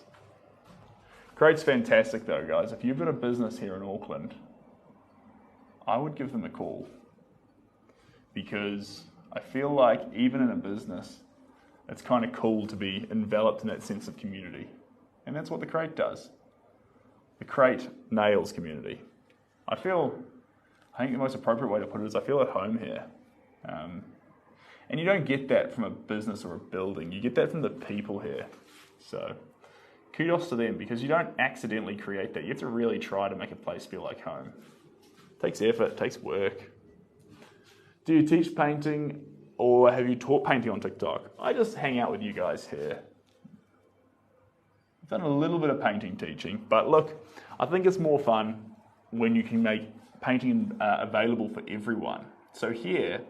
Crate's fantastic though, guys. If you've got a business here in Auckland, I would give them a call, because I feel like even in a business, it's kind of cool to be enveloped in that sense of community. And that's what The Crate does. The Crate nails community. I think the most appropriate way to put it is I feel at home here. And you don't get that from a business or a building. You get that from the people here. So kudos to them, because you don't accidentally create that. You have to really try to make a place feel like home. It takes effort, it takes work. Do you teach painting, or have you taught painting on TikTok? I just hang out with you guys here. I've done a little bit of painting teaching, but look, I think it's more fun when you can make painting available for everyone. So here,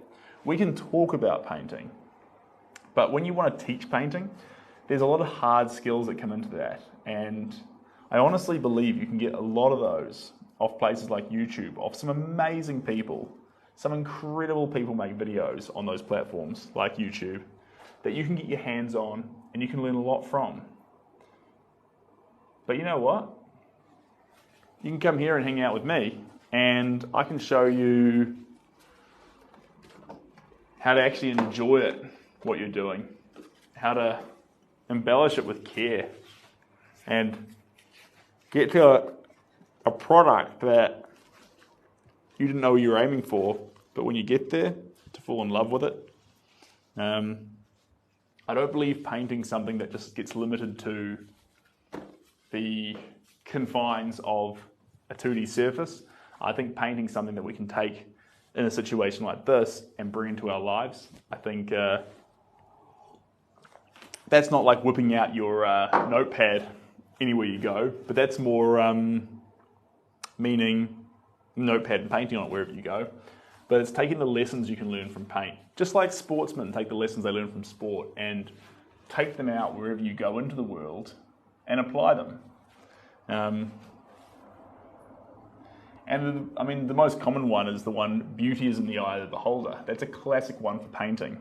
we can talk about painting, but when you want to teach painting, there's a lot of hard skills that come into that. And I honestly believe you can get a lot of those off places like YouTube, off some amazing people. Some incredible people make videos on those platforms like YouTube that you can get your hands on and you can learn a lot from. But you know what? You can come here and hang out with me, and I can show you how to actually enjoy it, what you're doing, how to embellish it with care, and get to a product that you didn't know you were aiming for, but when you get there, to fall in love with it. I don't believe painting something that just gets limited to the confines of a 2D surface. I think painting something that we can take in a situation like this and bring into our lives. I think that's not like whipping out your notepad anywhere you go, but that's more meaning notepad and painting on it wherever you go. but it's taking the lessons you can learn from paint. Just like sportsmen take the lessons they learn from sport and take them out wherever you go into the world and apply them. And the most common one is the one, beauty is in the eye of the beholder. That's a classic one for painting.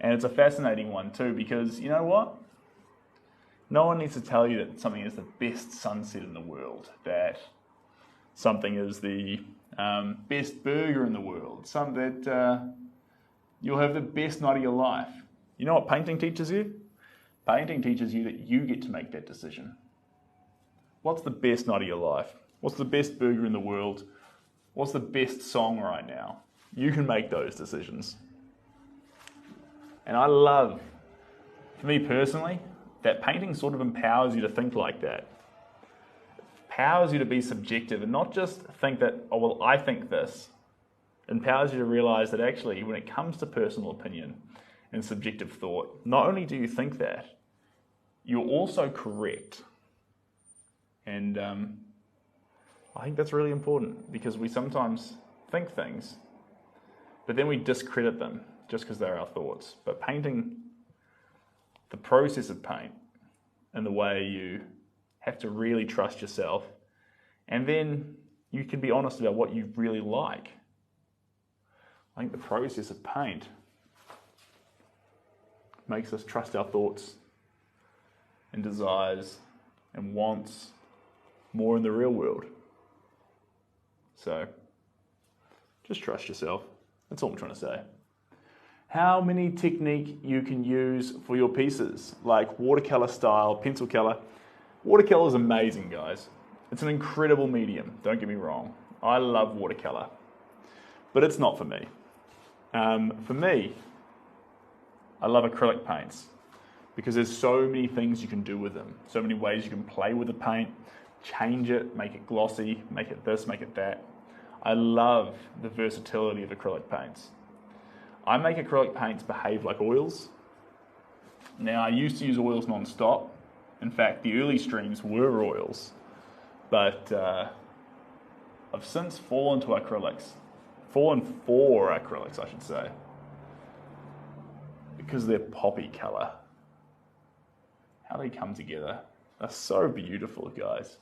And it's a fascinating one too, because you know what? No one needs to tell you that something is the best sunset in the world, that something is the best burger in the world, that you'll have the best night of your life. You know what painting teaches you? Painting teaches you that you get to make that decision. What's the best night of your life? What's the best burger in the world? What's the best song right now? You can make those decisions. And I love, for me personally, that painting sort of empowers you to think like that. It empowers you to be subjective and not just think that, oh, well, I think this. It empowers you to realize that actually, when it comes to personal opinion and subjective thought, not only do you think that, you're also correct. And I think that's really important because we sometimes think things, but then we discredit them just because they're our thoughts. But painting, the process of paint and the way you have to really trust yourself, and then you can be honest about what you really like. I think the process of paint makes us trust our thoughts and desires and wants more in the real world. So, just trust yourself. That's all I'm trying to say. How many technique you can use for your pieces, like watercolor style, pencil color. Watercolor is amazing, guys. It's an incredible medium, don't get me wrong. I love watercolor, but it's not for me. For me, I love acrylic paints because there's so many things you can do with them, so many ways you can play with the paint, change it, make it glossy, make it this, make it that. I love the versatility of acrylic paints. I make acrylic paints behave like oils. Now, I used to use oils non-stop. In fact, the early streams were oils, but I've since fallen for acrylics, I should say, because they're poppy color. How they come together are so beautiful, guys.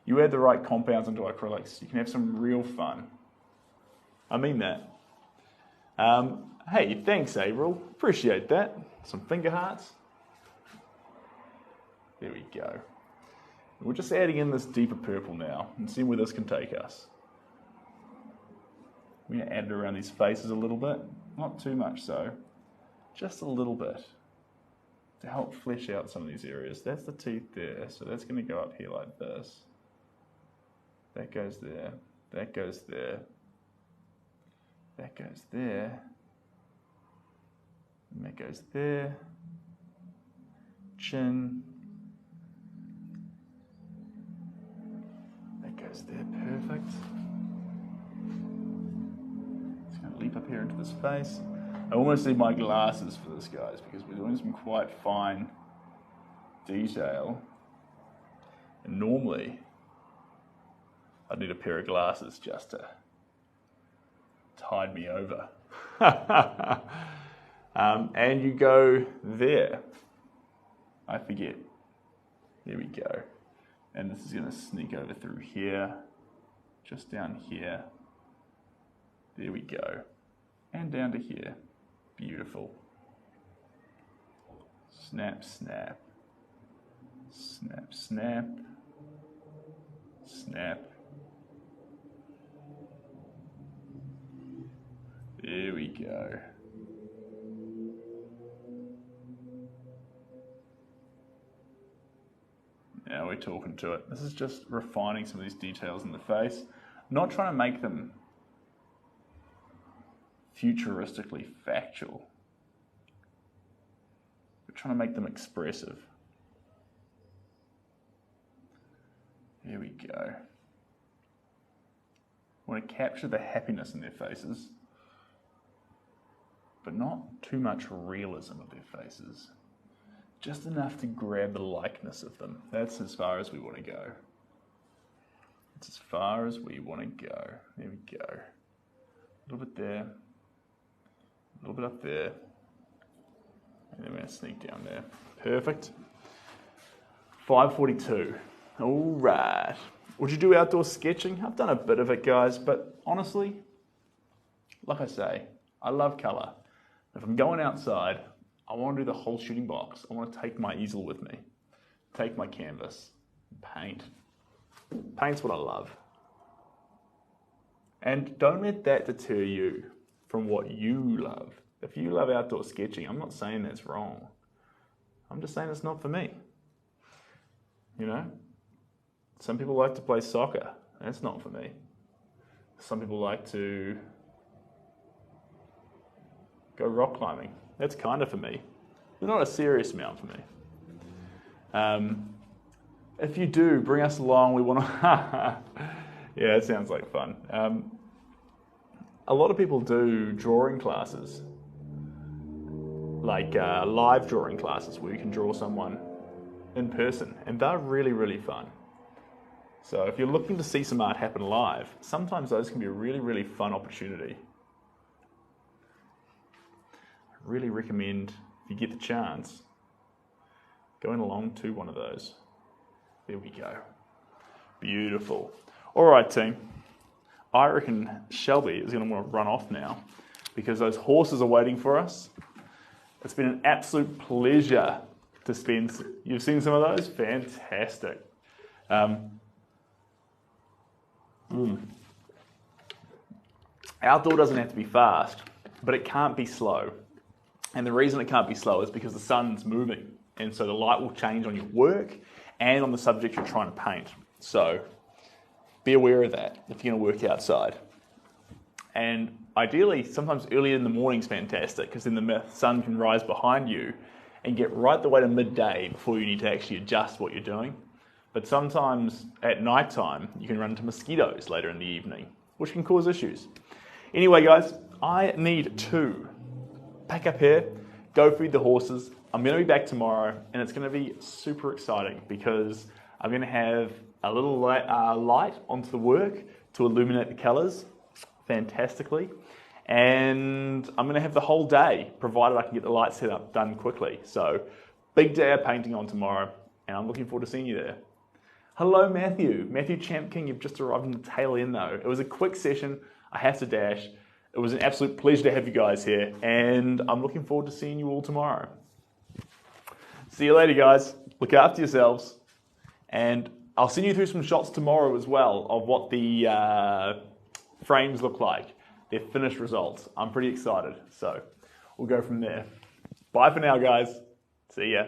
You add the right compounds into acrylics, you can have some real fun. I mean that. Hey, thanks, April. Appreciate that. Some finger hearts. There we go. We're just adding in this deeper purple now and seeing where this can take us. We're going to add it around these faces a little bit. Not too much so. Just a little bit to help flesh out some of these areas. That's the teeth there, so that's going to go up here like this. That goes there. That goes there. That goes there. And that goes there. Chin. That goes there. Perfect. Just going to leap up here into this face. I almost need my glasses for this, guys, because we're doing some quite fine detail. And normally, I'd need a pair of glasses just to tide me over. And you go there. I forget. There we go. And this is going to sneak over through here, just down here. There we go. And down to here. Beautiful. Snap, snap. Snap, snap. Snap. There we go. Now we're talking to it. This is just refining some of these details in the face. Not trying to make them futuristically factual, but trying to make them expressive. Here we go. I want to capture the happiness in their faces, but not too much realism of their faces. Just enough to grab the likeness of them. That's as far as we want to go. It's as far as we want to go. There we go. a little bit there, a little bit up there, and then we're going to sneak down there. Perfect. 542. All right. Would you do outdoor sketching? I've done a bit of it, guys, but honestly, like I say, I love colour. If I'm going outside, I want to do the whole shooting box. I want to take my easel with me, take my canvas, paint. Paint's what I love. And don't let that deter you from what you love. If you love outdoor sketching, I'm not saying that's wrong. I'm just saying it's not for me. You know? Some people like to play soccer. That's not for me. Some people like to go rock climbing. That's kind of for me, but not a serious amount for me. If you do, bring us along. We want to... Yeah, it sounds like fun. A lot of people do drawing classes, like live drawing classes where you can draw someone in person, and they're really, really fun. So if you're looking to see some art happen live, sometimes those can be a really, really fun opportunity. I really recommend, if you get the chance, going along to one of those. There we go. Beautiful. All right, team. I reckon Shelby is going to want to run off now because those horses are waiting for us. It's been an absolute pleasure to spend. You've seen some of those? Fantastic. Outdoor doesn't have to be fast, but it can't be slow. And the reason it can't be slow is because the sun's moving. And so the light will change on your work and on the subject you're trying to paint. So be aware of that if you're going to work outside. And ideally, sometimes early in the morning is fantastic because then the sun can rise behind you and get right the way to midday before you need to actually adjust what you're doing. But sometimes at night time, you can run into mosquitoes later in the evening, which can cause issues. Anyway, guys, I need to pack up here, go feed the horses. I'm going to be back tomorrow, and it's going to be super exciting because I'm going to have a little light onto the work to illuminate the colours fantastically. And I'm going to have the whole day, provided I can get the light set up done quickly. So, big day of painting on tomorrow, and I'm looking forward to seeing you there. Hello, Matthew. Matthew Champ King, you've just arrived in the tail end though. It was a quick session. I have to dash. It was an absolute pleasure to have you guys here, and I'm looking forward to seeing you all tomorrow. See you later, guys. Look after yourselves, and I'll send you through some shots tomorrow as well of what the frames look like, their finished results. I'm pretty excited, so we'll go from there. Bye for now, guys. See ya.